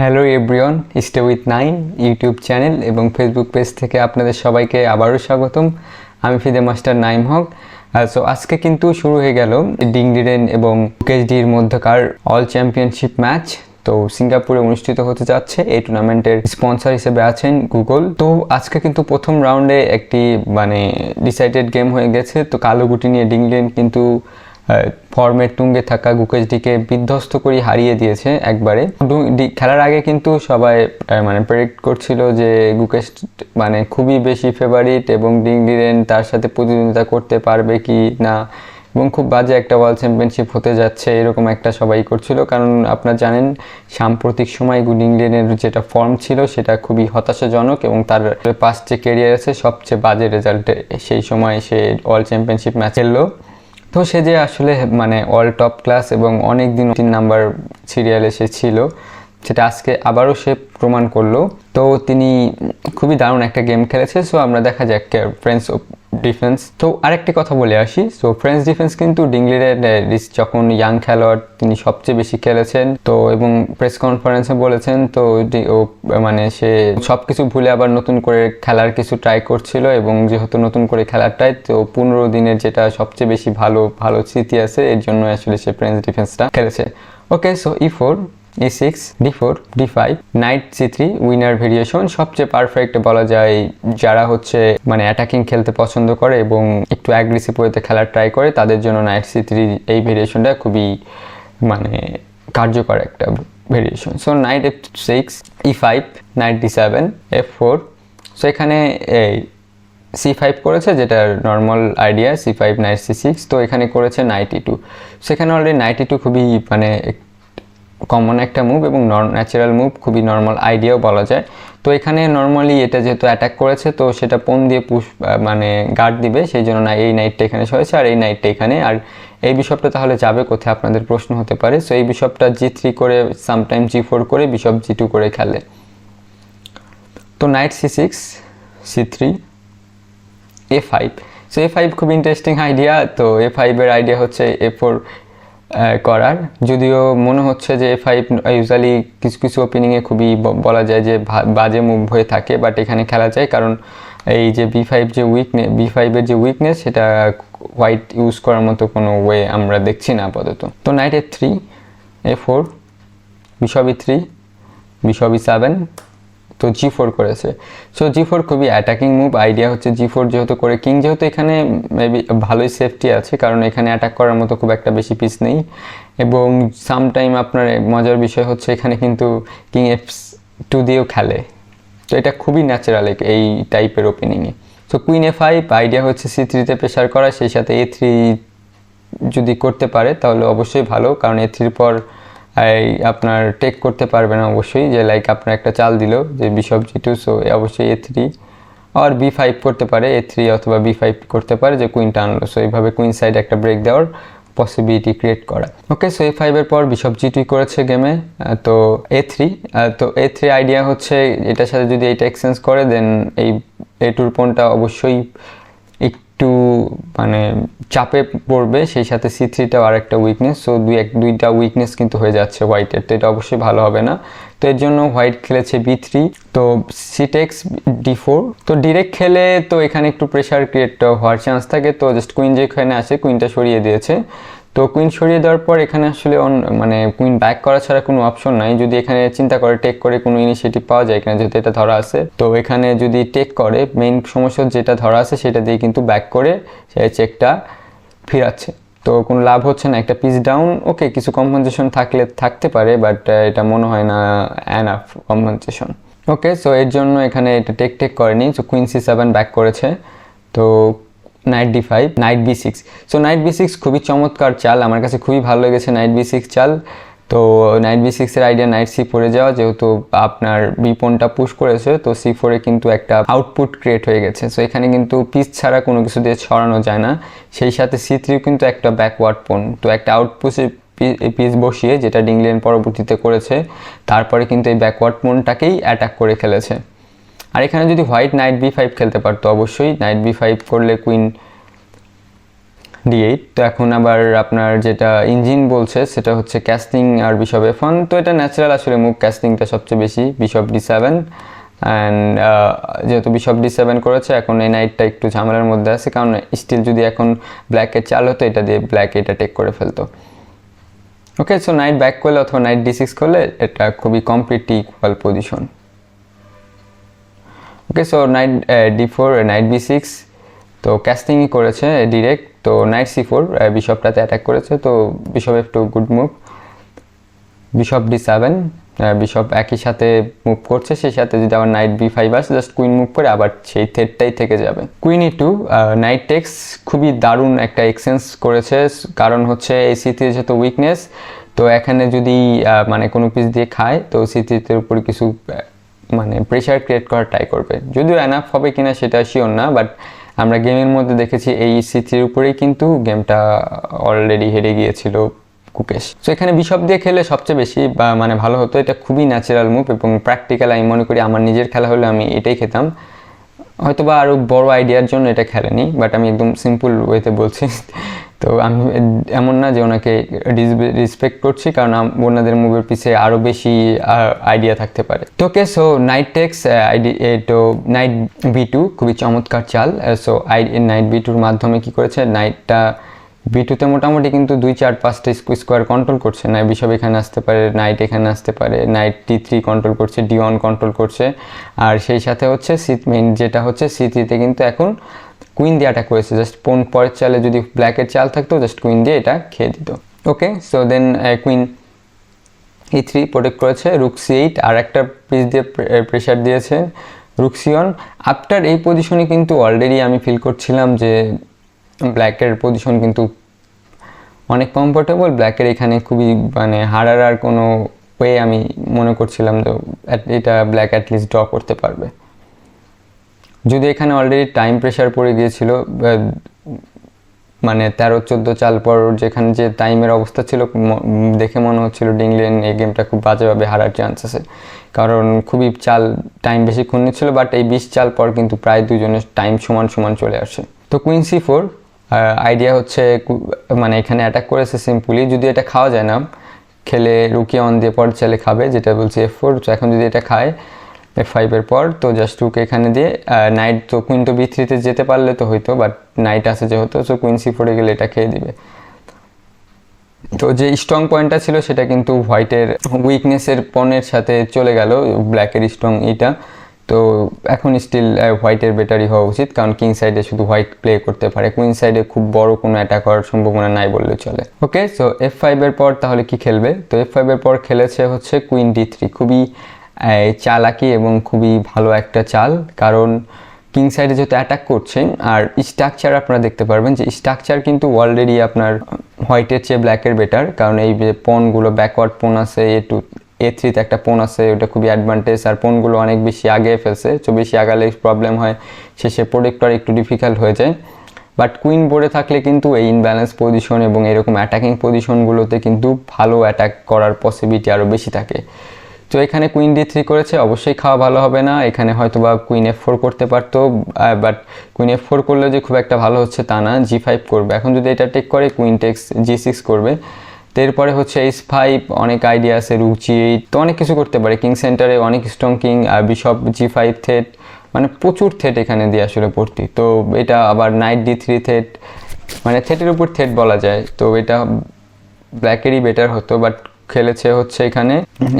Hello everyone, stay with nine YouTube channel এবং Facebook page থেকে আপনাদের সবাইকে আবারও স্বাগতম। আমি ফিদে মাস্টার নাইম হক। সো আজকে কিন্তু শুরু হয়ে গেল ডিংলিরেন এবং কেএসডির মধ্যকার অল চ্যাম্পিয়নশিপ ম্যাচ। তো সিঙ্গাপুরে অনুষ্ঠিত হতে যাচ্ছে। এই টুর্নামেন্টের স্পন্সর হিসেবে আছেন গুগল। তো আজকে কিন্তু প্রথম রাউন্ডে একটি ডিসাইডেড গেম হয়ে গেছে। তো কালো গুটি নিয়ে ডিংলিরেন কিন্তু ফর্মের তুঙ্গে থাকা গুকেশডিকে বিধ্বস্ত করে হারিয়ে দিয়েছে একবারে। খেলার আগে কিন্তু সবাই প্রেডিক্ট করছিল যে গুকেশ খুবই বেশি ফেভারিট এবং ডিংলিরেন তার সাথে প্রতিদ্বন্দ্বিতা করতে পারবে কি না, এবং খুব বাজে একটা ওয়ার্ল্ড চ্যাম্পিয়নশিপ হতে যাচ্ছে এরকম একটা সবাই করছিল। কারণ আপনারা জানেন সাম্প্রতিক সময় ডিংলিরেনের যেটা ফর্ম ছিল সেটা খুবই হতাশাজনক এবং তার পাস্ট যে ক্যারিয়ার আছে সবচেয়ে বাজে রেজাল্টে সেই সময় সে ওয়ার্ল্ড চ্যাম্পিয়নশিপ ম্যাচ খেললো। তো সে যে আসলে অল টপ ক্লাস এবং অনেক দিন 3 নাম্বার সিরিয়ালে সে ছিল, সেটা আজকে আবারও সে প্রমাণ করলো। তো তিনি খুবই দারুণ একটা গেম খেলেছে। সো আমরা দেখা যাক ফ্রেঞ্চ ডিফেন্স। তো আরেকটি কথা বলে আসি। সো ফ্রেঞ্চ ডিফেন্স কিন্তু ডিংলিরের যখন ইয়াং খেলোয়াড় তিনি সবচেয়ে বেশি খেলেছেন। তো এবং প্রেস কনফারেন্সে বলেছেন তো সে সব কিছু ভুলে আবার নতুন করে খেলার কিছু ট্রাই করছিল এবং যেহেতু নতুন করে খেলারটাই তো 15 দিনের যেটা সবচেয়ে বেশি ভালো স্মৃতি আছে, এর জন্য আসলে সে ফ্রেঞ্চ ডিফেন্সটা খেলেছে। Okay, so E4 E6 D4 D5 knight C3 winner variation সবচেয়ে পারফেক্ট বলা যায়। যারা অ্যাটাকিং খেলতে পছন্দ করে এবং একটু অ্যাগ্রেসিভ ওয়েতে খেলার ট্রাই করে তাদের জন্য নাইট C3 এই ভেরিয়েশনটা খুবই কার্যকর একটা variation. So night F6 E5 night D7 F4। So এখানে এই C5 করেছে, যেটা normal idea. C5 night C6। তো এখানে করেছে নাইট E2। সেখানে অলরেডি নাইট E2 খুবই কমন একটা মুভ এবং ন্যাচারাল মুভ, খুবই নর্মাল আইডিয়াও বলা যায়। তো এখানে নর্মালি এটা যেহেতু অ্যাটাক করেছে তো সেটা পোন দিয়ে গার্ড দিবে, সেই জন্য এই নাইটটা এখানে সরেছে আর এই নাইটটা এখানে। আর এই বিশপটা তাহলে যাবে কোথায় আপনাদের প্রশ্ন হতে পারে। সো এই বিশপটা G3 করে সামটাইম G4 করে বিশপ G2 করে খেলে। তো night C6 C3 A5। So A5 খুব ইন্টারেস্টিং আইডিয়া। তো A5 এর আইডিয়া হচ্ছে A4 করার, যদিও মনে হচ্ছে যে A5 ইউজুয়ালি কিছু কিছু ওপেনিংয়ে খুবই বলা যায় যে বাজে মুভ হয়ে থাকে, বাট এখানে খেলা যায় কারণ এই যে B5 এর যে উইকনেস সেটা হোয়াইট ইউজ করার মতো কোনো ওয়ে আমরা দেখছি না আপাতত। তো night F3 A4 bishop E3 bishop E7। তো G4 করেছে। সো G4 খুবই অ্যাটাকিং মুভ আইডিয়া হচ্ছে G4 যেহেতু করে কিং, যেহেতু এখানে মেবি ভালোই সেফটি আছে কারণ এখানে অ্যাটাক করার মতো খুব একটা বেশি পিস নেই। এবং সামটাইম আপনার মজার বিষয় হচ্ছে এখানে কিন্তু কিং F2 দিয়েও খেলে। তো এটা খুবই ন্যাচারাল এই টাইপের ওপেনিংয়ে। সো কুইন A5 আইডিয়া হচ্ছে C3তে প্রেশার করা, সেই সাথে A3 যদি করতে পারে তাহলে অবশ্যই ভালো, কারণ A3 পর আপনার টেক করতে পারবে না অবশ্যই, যে আপনার একটা চাল দিল যে বিশপ G2। সো অবশ্যই A3 আর B5 করতে পারে, A3 অথবা B5 করতে পারে যে কুইনটা আনলো। সো এইভাবে কুইন সাইড একটা ব্রেক দেওয়ার পসিবিলিটি ক্রিয়েট করা। ওকে, সো A5 এর পর বিশপ G2 করেছে গেমে। তো A3 তো A3 আইডিয়া হচ্ছে এটার সাথে যদি এইটা এক্সচেঞ্জ করে দেন এই A2 পয়েন্টটা অবশ্যই একটু চাপে পড়বে, সেই সাথে C3টাও আর একটা উইকনেস। সো দুইটা উইকনেস কিন্তু হয়ে যাচ্ছে হোয়াইটের, তো এটা অবশ্যই ভালো হবে না। তো এর জন্য হোয়াইট খেলেছে B3। তো C takes D4। তো ডিরেক্ট খেলে তো এখানে একটু প্রেশার ক্রিয়েট হওয়ার চান্স থাকে, তো জাস্ট কুইন যেখানে আছে কুইনটা সরিয়ে দিয়েছে। তো কুইন সরিয়ে দেওয়ার পর এখানে আসলে কুইন ব্যাক করা ছাড়া কোনো অপশন নাই। যদি এখানে চিন্তা করে টেক করে কোনো ইনিশিয়েটিভ পাওয়া যায় এখানে, যেহেতু এটা ধরা আছে, তো এখানে যদি টেক করে মেইন সমস্যা যেটা ধরা আছে সেটা দিয়ে কিন্তু ব্যাক করে সেই চেকটা ফিরাচ্ছে। তো কোনো লাভ হচ্ছে না, একটা পিস ডাউন। ওকে, কিছু কম্পেনসেশন থাকতে পারে, বাট এটা মনে হয় না এনাফ কম্পেনসেশন। ওকে, সো এর জন্য এখানে এটা টেক করেনি। সো কুইন C7 ব্যাক করেছে। তো night D5 night B6। So night B6 খুবই চমৎকার চাল, আমার কাছে খুবই ভালো লেগেছে নাইট B6 চাল। তো নাইট B6 এর আইডিয়া নাইট C4-এ যাওয়া, যেহেতু আপনার বিপনটা পুশ করেছে তো C4-এ কিন্তু একটা আউটপুট ক্রিয়েট হয়ে গেছে। সো এখানে কিন্তু পিস ছাড়া কোনো কিছু দিয়ে ছড়ানো যায় না। সেই সাথে C3 কিন্তু একটা ব্যাকওয়ার্ড পোন, তো একটা আউটপুটে পিস বসিয়ে যেটা ডিংলিরেন পরবর্তীতে করেছে, তারপরে কিন্তু এই ব্যাকওয়ার্ড পোনটাকেই অ্যাটাক করে খেলেছে। আর এখানে যদি হোয়াইট নাইট B5 খেলতে পারতো, অবশ্যই নাইট B5 করলে কুইন D8। তো এখন আবার আপনার যেটা ইঞ্জিন বলছে সেটা হচ্ছে ক্যাস্টিং আর বিশপ F1। তো এটা ন্যাচারাল আসলে মুভ, ক্যাস্টিংটা সবচেয়ে বেশি, বিশপ D7 অ্যান্ড যেহেতু বিশপ D7 করেছে এখন এই নাইটটা একটু ঝামেলার মধ্যে আছে, কারণ স্টিল যদি এখন ব্ল্যাকের চাল হতো এটা দিয়ে ব্ল্যাক এটা টেক করে ফেলতো। ওকে, সো নাইট ব্যাক করলে অথবা নাইট D6 করলে এটা খুবই completely equal position. Okay, so knight D4, knight B6, তো ক্যাস্টিংই করেছে ডিরেক্ট। তো নাইট C4, বিশপটাতে অ্যাটাক করেছে, তো bishop F2 good move. Bishop D7, bishop একই সাথে মুভ করছে, সেই সাথে যদি আবার নাইট B5 আসে জাস্ট কুইন মুভ করে আবার সেই থ্রেডটাই থেকে যাবে। কুইন E2, নাইট টেক্স, খুবই দারুণ একটা এক্সচেঞ্জ করেছে, কারণ হচ্ছে এই C3 যেহেতু উইকনেস, তো এখানে যদি মানে কোনো পিস দিয়ে খায় তো C3-এর উপর কিছু মানে প্রেশার ক্রিয়েট করার ট্রাই করবে, যদিও এনাফ হবে কিনা সেটা শিওর না, বাট আমরা গেমের মধ্যে দেখেছি এই C3-এর উপরেই কিন্তু গেমটা অলরেডি হেরে গিয়েছিল কুকেশ। তো এখানে বিশপ দিয়ে খেলে সবচেয়ে বেশি মানে ভালো হতো, এটা খুবই ন্যাচারাল মুভ এবং প্র্যাকটিক্যাল। আমি মনে করি আমার নিজের খেলা হলে আমি এটাই খেতাম, হয়তো বা আরও বড় আইডিয়ার জন্য এটা খেলেনি, বাট আমি একদম সিম্পল ওয়েতে বলছি। তো আমি এমন না যে ওনাকে রেসপেক্ট করছি, কারণ ওনাদের মুভের পিছিয়ে আরও বেশি আইডিয়া থাকতে পারে। তো ওকে, সো নাইট টেক্স তো নাইট B2 খুবই চমৎকার চাল। সো নাইট B2-র মাধ্যমে কি করেছে, নাইটটা B2-তে মোটামুটি কিন্তু 2, 4, 5টা স্কোয়ার কন্ট্রোল করছে। নাইট বিশপ এখানে আসতে পারে, নাইট এখানে আসতে পারে, নাইট D3 কন্ট্রোল করছে, D1 কন্ট্রোল করছে, আর সেই সাথে হচ্ছে মেইন যেটা হচ্ছে C3-তে কিন্তু এখন কুইন দিয়ে অ্যাটাক করেছে। জাস্ট পরের চালে যদি ব্ল্যাকের চাল থাকতো জাস্ট কুইন দিয়ে এটা খেয়ে দিত। Okay, so then queen E3 protect করেছে, রুক C8 আর একটা পিস দিয়ে প্রেশার দিয়েছে রুক C1। আফটার এই পজিশনে কিন্তু অলরেডি আমি ফিল করছিলাম যে ব্ল্যাকের পজিশন কিন্তু অনেক কমফোর্টেবল, ব্ল্যাকের এখানে খুবই মানে হারার আর কোনো ওয়ে আমি মনে করছিলাম যে এটা ব্ল্যাক অ্যাটলিস্ট ড্র করতে পারবে, যদি এখানে অলরেডি টাইম প্রেশার পড়ে গিয়েছিল। মানে 13-14 চাল পর যেখানে যে টাইমের অবস্থা ছিল দেখে মনে হচ্ছিল ডিংলেন এই গেমটা খুব বাজেভাবে হারার চান্স আছে, কারণ খুবই টাইম বেশিক্ষণ নিচ্ছিল, বাট এই 20 চাল পর কিন্তু প্রায় দুজনের টাইম সমান সমান চলে আসে। তো কুইন C4 আইডিয়া হচ্ছে মানে এখানে অ্যাটাক করেছে সিম্পলি, যদি এটা খাওয়া যায় না খেলে রুকে অন দিয়ে পর চালে খাবে, যেটা বলছে F4। তো এখন যদি এটা খায় F5-এর পর তো জাস্ট রুক এখানে দিয়ে নাইট, তো কুইন তো B3-তে যেতে পারলে তো হইতো, বাট নাইট আসে যেহেতু, সো কুইন C4-এ গেলে এটা খেয়ে দিবে। তো যে স্ট্রং পয়েন্টটা ছিল সেটা কিন্তু হোয়াইটের উইকনেসের পণের সাথে চলে গেল, ব্ল্যাকের স্ট্রং এটা। তো এখন স্টিল হোয়াইটের বেটারই হওয়া উচিত, কারণ কিং সাইডে শুধু হোয়াইট প্লে করতে পারে, কুইন সাইডে খুব বড় কোনো অ্যাটাক হওয়ার সম্ভাবনা নাই বললে চলে। ওকে, সো F5-এর পর তাহলে কি খেলবে, তো F5-এর পর খেলেছে হচ্ছে কুইন D3, খুবই চালাকি এবং খুবই ভালো একটা চাল, কারণ কিং সাইডে যেহেতু অ্যাটাক করছে আর স্ট্রাকচার আপনারা দেখতে পারবেন যে স্ট্রাকচার কিন্তু অলরেডি আপনার হোয়াইটের চেয়ে ব্ল্যাকের বেটার, কারণ এই যে পনগুলো ব্যাকওয়ার্ড পন আছে, A3-তে একটা পন আছে, ওটা খুবই অ্যাডভান্টেজ, আর পনগুলো অনেক বেশি আগে ফেলছে, তো বেশি আগালে প্রবলেম হয়, শেষে প্রোটেক্টর একটু ডিফিকাল্ট হয়ে যায়। বাট কুইন বোর্ডে থাকলে কিন্তু এই ইনব্যালেন্স পজিশন এবং এরকম অ্যাটাকিং পজিশনগুলোতে কিন্তু ভালো অ্যাটাক করার পসিবিলিটি আরও বেশি থাকে। তো এখানে কুইন D3 করেছে, অবশ্যই খাওয়া ভালো হবে না, এখানে হয়তো বা কুইন F4 করতে পারতো, বাট কুইন F4 করলে যে খুব একটা ভালো হচ্ছে তা না, G5 করবে। এখন যদি এটা টেক করে কুইন টেক্স G6 করবে, তো এরপরে হচ্ছে H5, অনেক আইডিয়া আছে, রুক G8, তো অনেক কিছু করতে পারে, কিং সেন্টারে অনেক স্ট্রং কিং, আর বিশপ G5 থ্রেট, মানে প্রচুর থ্রেট এখানে দিয়ে আসলে ভর্তি। তো এটা আবার নাইট D3 থ্রেট, মানে থ্রেটের উপর থ্রেট বলা যায়, তো এটা ব্ল্যাকেরই বেটার হতো, বাট খেলেছে হচ্ছে এখানে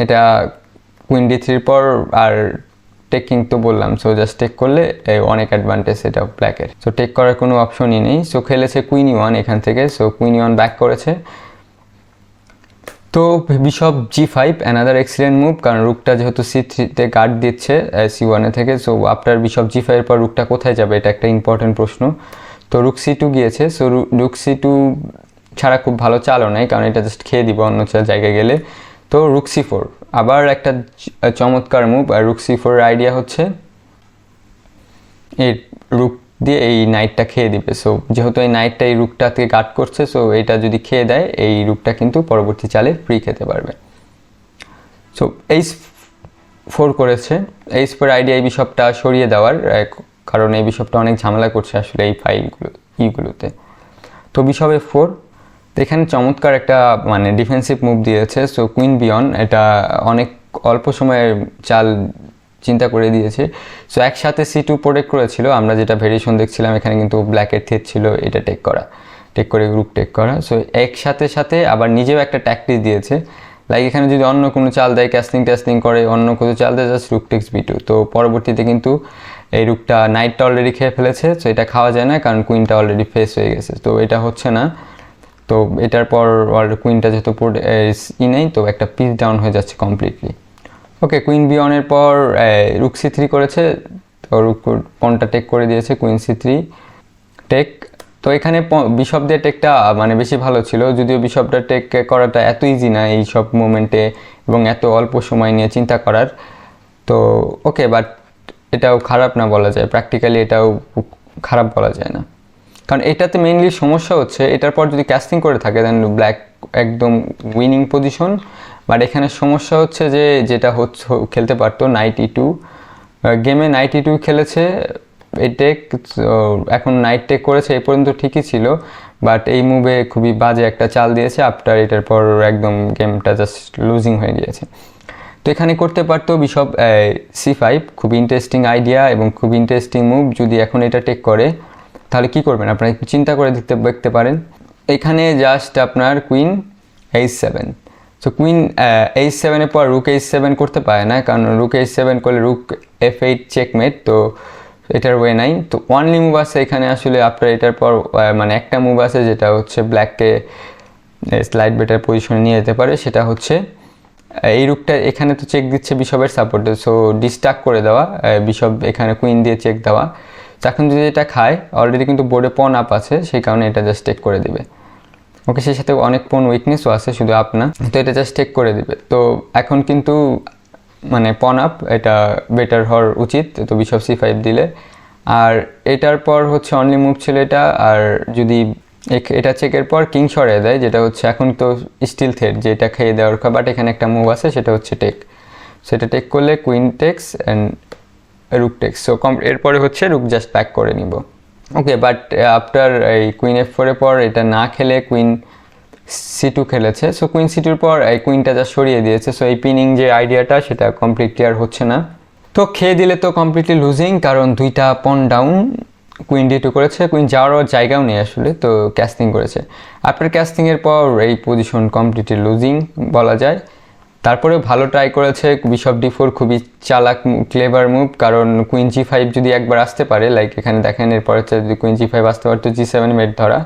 এটা কুইন D3-র পর আর টেকিং তো বললাম, সো জাস্ট টেক করলে অনেক অ্যাডভান্টেজ এটা ব্ল্যাকের, সো টেক করার কোনো অপশনই নেই। সো খেলেছে কুইন E1 এখান থেকে, সো কুইন E1 ব্যাক করেছে। তো bishop G5 another excellent move, কারণ রুকটা যেহেতু C3-তে গার্ড দিচ্ছে C1-এ থেকে, সো আফটার বিশপ G5-এর পর রুকটা কোথায় যাবে এটা একটা ইম্পর্টেন্ট প্রশ্ন। তো রুক C2 গিয়েছে, সো রুক C2 ছাড়া খুব ভালো চালও নাই, কারণ এটা জাস্ট খেয়ে দিব অন্য জায়গায় গেলে। তো রুক C4 আবার একটা চমৎকার মুভ, আর রুক C4-এর আইডিয়া হচ্ছে এই রুক দিয়ে এই নাইটটা খেয়ে দিবে। সো যেহেতু এই নাইটটা এই রুকটাকে গার্ড করছে, সো এটা যদি খেয়ে দেয় এই রুকটা কিন্তু পরবর্তী চালে ফ্রি খেতে পারবে। সো H4 করেছে, H4 আইডিয়া এই বিশপটা সরিয়ে দেওয়ার, কারণ এই বিশপটা অনেক ঝামেলা করছে আসলে এই ফাইলগুলোতে। তো বিশপ F4, তো এখানে চমৎকার একটা মানে ডিফেন্সিভ মুভ দিয়েছে। সো কুইন বিয়ন, এটা অনেক অল্প সময়ের চাল চিন্তা করে দিয়েছে। সো একসাথে C2 প্রোটেক্ট করেছিল, আমরা যেটা ভেরিয়েশন দেখছিলাম এখানে কিন্তু ব্ল্যাকের থ্রেট ছিল এটা টেক করে রুক টেক করা। সো একসাথে সাথে আবার নিজেও একটা ট্যাকটিস দিয়েছে, লাইক এখানে যদি অন্য কোনো চাল দেয়, ক্যাসলিং করে অন্য কোনো চাল দেয়, জাস্ট রুক টেক্স B2। তো পরবর্তীতে কিন্তু এই রুকটা নাইটটা অলরেডি খেয়ে ফেলেছে। সো এটা খাওয়া যায় না কারণ কুইনটা অলরেডি ফেস হয়ে গেছে, তো এটা হচ্ছে না। তো এটার পর কুইনটা যেহেতু নেই, তো একটা পিস ডাউন হয়ে যাচ্ছে কমপ্লিটলি। ওকে, কুইন বিয়নের পর রুক C3 করেছে, তো রুক পনটা টেক করে দিয়েছে, কুইন C3 টেক। তো এখানে বিশপ দিয়ে টেকটা মানে বেশি ভালো ছিল, যদিও বিশপটা টেক করাটা এত ইজি না এই সব মোমেন্টে এবং এত অল্প সময় নিয়ে চিন্তা করার। তো ওকে, বাট এটাও খারাপ না বলা যায়, প্র্যাকটিক্যালি এটাও খারাপ বলা যায় না, কারণ এটাতে মেইনলি সমস্যা হচ্ছে এটার পর যদি ক্যাস্টিং করে থাকে দেন ব্ল্যাক একদম উইনিং পজিশন। বাট এখানে সমস্যা হচ্ছে যে যেটা হচ্ছে খেলতে পারতো নাইট E2, গেমে নাইট E2 খেলেছে এই টেক, এখন নাইট টেক করেছে, এই পর্যন্ত ঠিকই ছিল, বাট এই মুভে খুবই বাজে একটা চাল দিয়েছে। আফটার এটার পর একদম গেমটা জাস্ট লুজিং হয়ে গিয়েছে। তো এখানে করতে পারতো বিশপ C5, খুব ইন্টারেস্টিং আইডিয়া এবং খুব ইন্টারেস্টিং মুভ। যদি এখন এটা টেক করে তাহলে কি করবেন আপনারা একটু চিন্তা করে দেখতে পারেন। এখানে জাস্ট আপনার কুইন H7, সো কুইন H7-এর পর রুক H7 করতে পারে না, কারণ রুক H7 করলে রুক F8 চেকমেট, তো এটার ওয়ে নাই। তো অনলি মুভ আছে এখানে আসলে আপনার এটার পর মানে একটা মুভ আছে যেটা হচ্ছে ব্ল্যাককে স্লাইড বেটার পজিশনে নিয়ে যেতে পারে, সেটা হচ্ছে এই রুকটা এখানে তো চেক দিচ্ছে বিশপের সাপোর্টে, সো ডিস্ট্রাক্ট করে দেওয়া, বিশপ এখানে কুইন দিয়ে চেক দেওয়া। তো এখন যদি এটা খায়, অলরেডি কিন্তু বোর্ডে পন আপ আছে, সেই কারণে এটা জাস্ট টেক করে দিবে। ওকে, সেই সাথে অনেক পন উইকনেসও আছে, শুধু আপ না, তো এটা জাস্ট টেক করে দিবে। তো এখন কিন্তু মানে পন আপ, এটা বেটার হওয়ার উচিত, তো বিশপ C5 দিলে। আর এটার পর হচ্ছে অনলি মুভ ছিল এটা, আর যদি এটা চেকের পর কিং সরিয়ে দেয়, যেটা হচ্ছে এখন তো স্টিল থ্রেড, যেটা খেয়ে দেওয়ার, বাট এখানে একটা মুভ আছে সেটা হচ্ছে টেক। সেটা টেক করলে queen takes and rook takes. So এরপরে হচ্ছে রুক জাস্ট প্যাক করে নিব। ওকে, বাট আফটার এই কুইন F4-এর পর এটা না খেলে কুইন C2 খেলেছে। সো কুইন C2-র পর এই কুইনটা যা সরিয়ে দিয়েছে, সো এই পিনিং যে আইডিয়াটা সেটা কমপ্লিটলি আর হচ্ছে না। তো খেয়ে দিলে তো কমপ্লিটলি লুজিং, কারণ দুইটা পন ডাউন, কুইন D2 করেছে, কুইন যাওয়ার জায়গাও নেই আসলে, তো ক্যাস্টিং করেছে। আফটার ক্যাস্টিংয়ের পর এই পজিশন কমপ্লিটলি লুজিং বলা যায়। তারপরেও ভালো ট্রাই করেছে বিশপ D4, খুবই চালাক ক্লেভার মুভ, কারণ কুইন G5 যদি একবার আসতে পারে, লাইক এখানে দেখেন এরপর হচ্ছে যদি কুইন G5 আসতে পারে তো G7 মেট ধরা,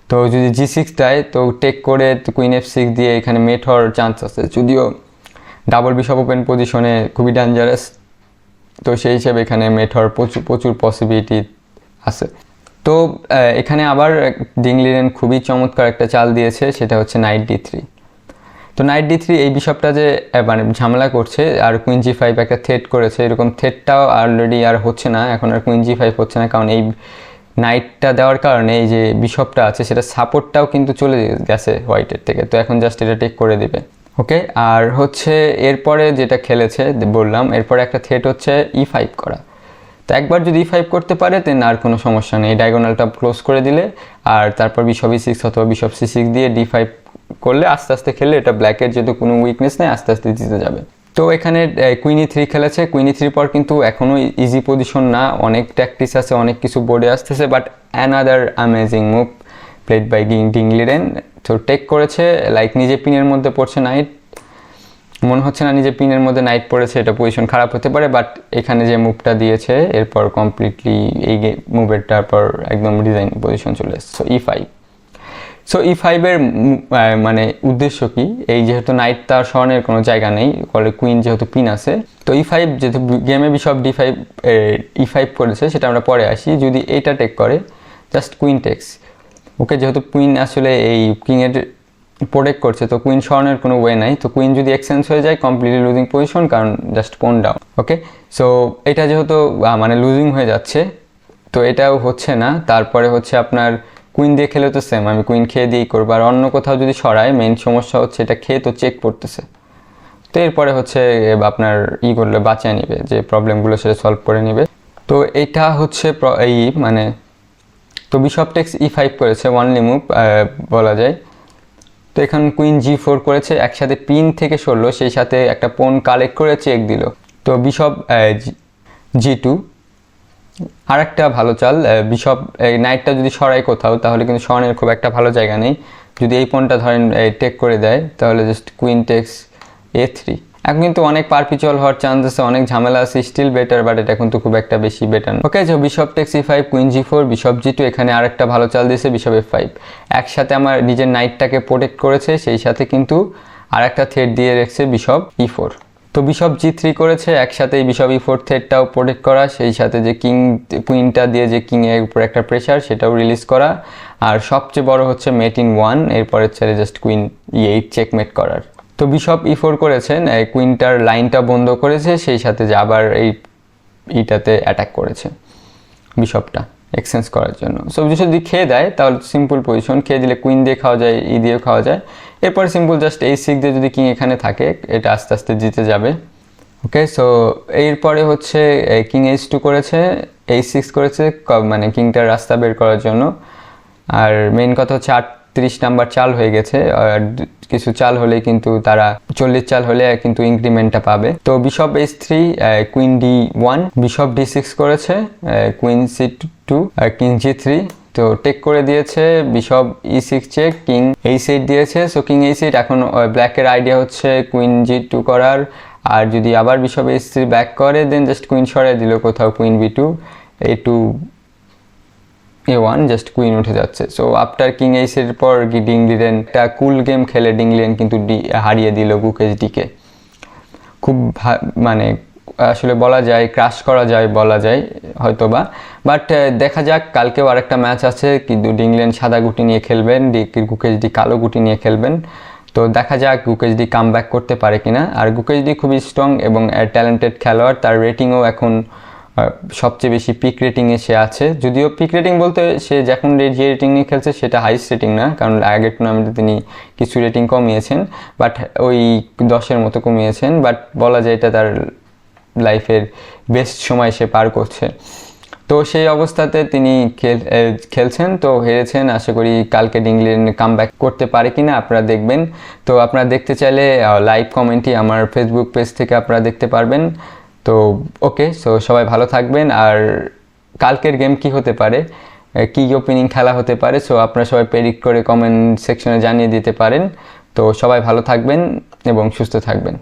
তো যদি G6 দেয় তো টেক করে কুইন F6 দিয়ে এখানে মেট হওয়ার চান্স আছে, যদিও ডাবল বিশপ ওপেন পজিশনে খুবই ডেঞ্জারাস, তো সেই হিসেবে এখানে মেট হওয়ার প্রচুর পসিবিলিটি আছে। তো এখানে আবার ডিংলিরেন খুবই চমৎকার একটা চাল দিয়েছে, সেটা হচ্ছে নাইট D3। তো নাইট D3 এই বিশপটা যে মানে ঝামেলা করছে, আর কুইন G5 একটা থ্রেট করেছে, এরকম থ্রেটটাও অলরেডি আর হচ্ছে না, এখন আর কুইন G5 হচ্ছে না, কারণ এই নাইটটা দেওয়ার কারণে এই যে বিশপটা আছে সেটা সাপোর্টটাও কিন্তু চলে গেছে হোয়াইটের থেকে, তো এখন জাস্ট এটা টেক করে দিবে। ওকে, আর হচ্ছে এরপরে যেটা খেলেছে বললাম, এরপরে একটা থ্রেট হচ্ছে E5 করা। তো একবার যদি E5 করতে পারে দেন আর কোনো সমস্যা নেই, ডায়াগোনালটা ক্লোজ করে দিলে, আর তারপর বিশপ E6 অথবা বিশপ C6 দিয়ে D5 করলে আস্তে আস্তে খেললে এটা ব্ল্যাকের যেহেতু কোনো উইকনেস নেই, আস্তে আস্তে জিতে যাবে। তো এখানে কুইন E3 খেলেছে, কুইন E3 পর কিন্তু এখনও ইজি পজিশন না, অনেক ট্যাকটিস আছে, অনেক কিছু বোর্ডে আসতেছে, but another amazing move played by Ding Liren. তো টেক করেছে, লাইক নিজে পিনের মধ্যে পড়ছে নাইট, মনে হচ্ছে না নিজে পিনের মধ্যে নাইট পড়েছে, এটা পজিশন খারাপ হতে পারে, বাট এখানে যে মুভটা দিয়েছে এরপর কমপ্লিটলি এই মুভের তারপর একদম ডিজাইন পজিশন চলে এসছে। সো E5, সো E5-এর মানে উদ্দেশ্য কি, এই যেহেতু নাইট তার স্বর্ণের কোনো জায়গা নেই, ফলে কুইন যেহেতু পিন আছে, তো E5 যেহেতু গেমে বিশপ D5 E5 করেছে সেটা আমরা পরে আসি। যদি এইটা টেক করে জাস্ট কুইন টেক্স, ওকে, যেহেতু কুইন আসলে এই কিংয়ের প্রোটেক্ট করছে, তো কুইন স্বর্ণের কোনো ওয়ে নাই, তো কুইন যদি এক্সচেঞ্জ হয়ে যায় কমপ্লিটলি লুজিং পজিশন, কারণ জাস্ট পোন ডাউন। ওকে, সো এটা যেহেতু মানে লুজিং হয়ে যাচ্ছে, তো এটাও হচ্ছে না। তারপরে হচ্ছে আপনার কুইন দিয়ে খেলে তো সেম, আমি কুইন খেয়ে দিয়েই করবো, আর অন্য কোথাও যদি সরায় মেইন সমস্যা হচ্ছে এটা খেয়ে তো চেক পড়তেছে, তো এরপরে হচ্ছে আপনার করলে বাঁচিয়ে নিবে, যে প্রবলেমগুলো সেটা সলভ করে নিবে। তো এটা হচ্ছে এই মানে তো বিশপ টেক্স E5 করেছে, ওয়ানলি মুভ বলা যায়। তো এখন কুইন G4 করেছে, একসাথে পিন থেকে সরলো, সেই সাথে একটা পন কালেক্ট করে চেক দিল। তো বিশপ G2 আর একটা ভালো চাল। বিশপ নাইটটা যদি সরাই কোথাও তাহলে কিন্তু সরানোর খুব একটা ভালো জায়গা নেই। যদি এই পনটা ধরেন টেক করে দেয় তাহলে জাস্ট কুইন টেক্স A3। এখন কিন্তু অনেক পারপিচুয়াল হওয়ার চান্স আছে, অনেক ঝামেলা আছে, স্টিল বেটার, বাট এটা কিন্তু খুব একটা বেশি বেটার না। Okay, bishop takes E5, queen G4, bishop G2, এখানে আরেকটা ভালো চাল দিয়েছে বিশপ F5। একসাথে আমার নিজের নাইটটাকে প্রোটেক্ট করেছে, সেই সাথে কিন্তু আরেকটা থ্রেড দিয়ে রেখেছে বিশপ E4। তো বিশপ G3 করেছে, একসাথে বিশপ E4 থ্রেডটাও প্রোটেক্ট করা, সেই সাথে যে কুইনটা দিয়ে যে কিংয়ের উপর একটা প্রেশার সেটাও রিলিজ করা, আর সবচেয়ে বড় হচ্ছে মেট ইন 1, এরপরে ছেড়ে জাস্ট কুইন E8 চেকমেট করার। তো বিশপ E4 করেছেন, কুইনটার লাইনটা বন্ধ করেছে, সেই সাথে যে আবার এইটাতে অ্যাটাক করেছে বিশপটা এক্সচেঞ্জ করার জন্য। সো যদি খেয়ে দেয় তাহলে সিম্পল পজিশন, খেয়ে দিলে কুইন দিয়ে খাওয়া যায়, দিয়েও খাওয়া যায়। এরপর সিম্পল জাস্ট H6 দিয়ে যদি কিং এখানে থাকে এটা আস্তে আস্তে জিতে যাবে। ওকে, সো এরপরে হচ্ছে কিং H2 করেছে, H6 করেছে, মানে কিংটার রাস্তা বের করার জন্য। আর মেইন কথা হচ্ছে 38 নাম্বার চাল হয়ে গেছে, আর কিছু চাল হলে কিন্তু তারা 40 চাল হলে কিন্তু ইনক্রিমেন্টটা পাবে। তো bishop H3, queen D1, bishop D6 করেছে, কুইন C2, কিং G3, তো টেক করে দিয়েছে, bishop E6 check, king H8 দিয়েছে। সো কিং H8, এখন ব্ল্যাকের আইডিয়া হচ্ছে কুইন G2 করার, আর যদি আবার বিশপ H3 ব্যাক করে দেন জাস্ট কুইন সরাই দিল কোথাও, queen B2, A2 A1, just queen উঠে যাচ্ছে। সো আফটার কিং H8 এর পর ডিংলিরেন একটা কুল গেম খেলে ডিংলিরেন কিন্তু হারিয়ে দিল গুকেশ ডিকে। খুব মানে আসলে বলা যায় ক্রাশ করা যায় বলা যায় হয়তোবা, বাট দেখা যাক, কালকেও আরেকটা ম্যাচ আছে, কিন্তু ডিংলিরেন সাদা গুটি নিয়ে খেলবেন, গুকেশ ডি কালো গুটি নিয়ে খেলবেন। তো দেখা যাক গুকেশ ডি কাম ব্যাক করতে পারে কিনা। আর গুকেশ ডি খুবই স্ট্রং এবং ট্যালেন্টেড খেলোয়াড়, তার রেটিংও এখন সবচেয়ে বেশি পিক রেটিংয়ে সে আছে। যদিও পিক রেটিং বলতে সে যখন যে রেটিং নিয়ে খেলছে সেটা হাইস্ট রেটিং না, কারণ আগের টুর্নামেন্টে তিনি কিছু রেটিং কমিয়েছেন, বাট ওই 10-এর মতো কমিয়েছেন, বাট বলা যায় এটা তার লাইফের বেস্ট সময় সে পার করছে। তো সেই অবস্থাতে তিনি খেলছেন, তো হেরেছেন। আশা করি কালকে ডিংলিরেন কাম ব্যাক করতে পারে কিনা আপনারা দেখবেন। তো আপনারা দেখতে চাইলে লাইভ কমেন্টই আমার ফেসবুক পেজ থেকে আপনারা দেখতে পারবেন। তো ওকে, সো সবাই ভালো থাকবেন। আর কালকের গেম কি হতে পারে, কি ওপেনিং খেলা হতে পারে, সো আপনারা সবাই প্রেডিক্ট করে কমেন্ট সেকশনে জানিয়ে দিতে পারেন। তো সবাই ভালো থাকবেন এবং সুস্থ থাকবেন।